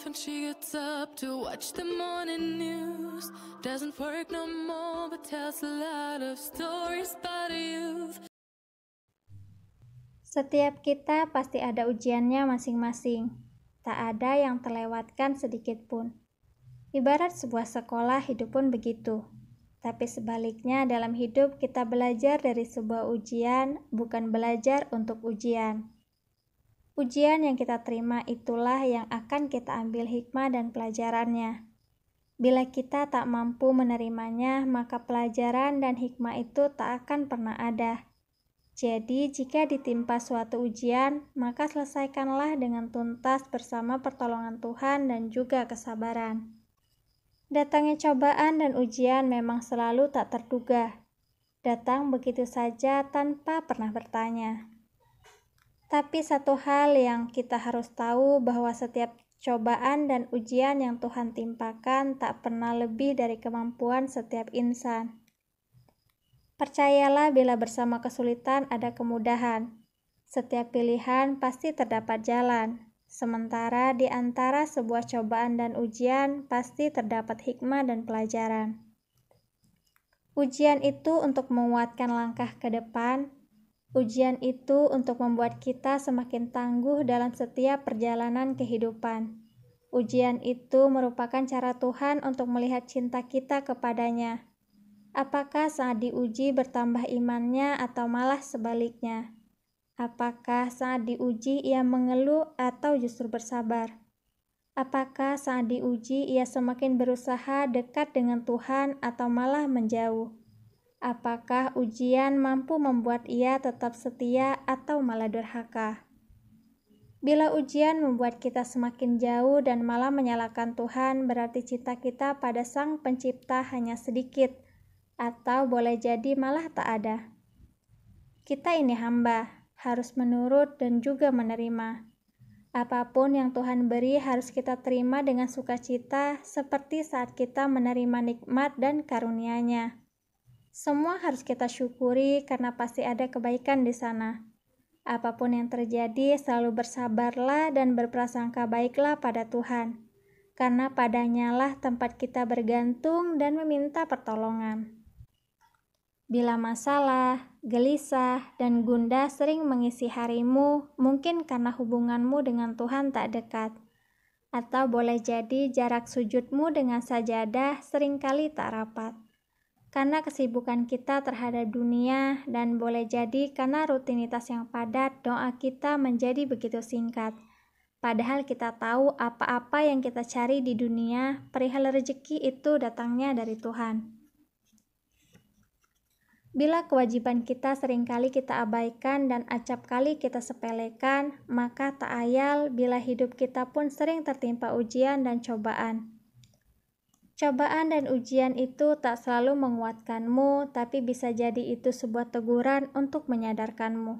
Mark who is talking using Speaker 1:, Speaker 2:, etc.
Speaker 1: and she gets up to watch the morning news. Doesn't work no more, but tells a lot of stories about youth.
Speaker 2: Setiap kita pasti ada ujiannya masing-masing. Tak ada yang terlewatkan sedikit pun. Ibarat sebuah sekolah, hidup pun begitu. Tapi sebaliknya, dalam hidup kita belajar dari sebuah ujian, bukan belajar untuk ujian. Ujian yang kita terima itulah yang akan kita ambil hikmah dan pelajarannya. Bila kita tak mampu menerimanya, maka pelajaran dan hikmah itu tak akan pernah ada. Jadi, jika ditimpa suatu ujian, maka selesaikanlah dengan tuntas bersama pertolongan Tuhan dan juga kesabaran. Datangnya cobaan dan ujian memang selalu tak terduga. Datang begitu saja tanpa pernah bertanya. Tapi satu hal yang kita harus tahu bahwa setiap cobaan dan ujian yang Tuhan timpakan tak pernah lebih dari kemampuan setiap insan. Percayalah, bila bersama kesulitan ada kemudahan. Setiap pilihan pasti terdapat jalan. Sementara di antara sebuah cobaan dan ujian pasti terdapat hikmah dan pelajaran. Ujian itu untuk menguatkan langkah ke depan. Ujian itu untuk membuat kita semakin tangguh dalam setiap perjalanan kehidupan. Ujian itu merupakan cara Tuhan untuk melihat cinta kita kepadanya. Apakah saat diuji bertambah imannya atau malah sebaliknya? Apakah saat diuji ia mengeluh atau justru bersabar? Apakah saat diuji ia semakin berusaha dekat dengan Tuhan atau malah menjauh? Apakah ujian mampu membuat ia tetap setia atau malah durhaka? Bila ujian membuat kita semakin jauh dan malah menyalahkan Tuhan, berarti cinta kita pada Sang Pencipta hanya sedikit, atau boleh jadi malah tak ada. Kita ini hamba, harus menurut dan juga menerima. Apapun yang Tuhan beri harus kita terima dengan sukacita, seperti saat kita menerima nikmat dan karunia-Nya. Semua harus kita syukuri karena pasti ada kebaikan di sana. Apapun yang terjadi, selalu bersabarlah dan berprasangka baiklah pada Tuhan, karena Padanya-lah tempat kita bergantung dan meminta pertolongan. Bila masalah, gelisah, dan gundah sering mengisi harimu, mungkin karena hubunganmu dengan Tuhan tak dekat. Atau boleh jadi jarak sujudmu dengan sajadah seringkali tak rapat. Karena kesibukan kita terhadap dunia, dan boleh jadi karena rutinitas yang padat, doa kita menjadi begitu singkat. Padahal kita tahu apa-apa yang kita cari di dunia, perihal rezeki itu datangnya dari Tuhan. Bila kewajiban kita seringkali kita abaikan dan acap kali kita sepelekan, maka tak ayal bila hidup kita pun sering tertimpa ujian dan cobaan. Cobaan dan ujian itu tak selalu menguatkanmu, tapi bisa jadi itu sebuah teguran untuk menyadarkanmu.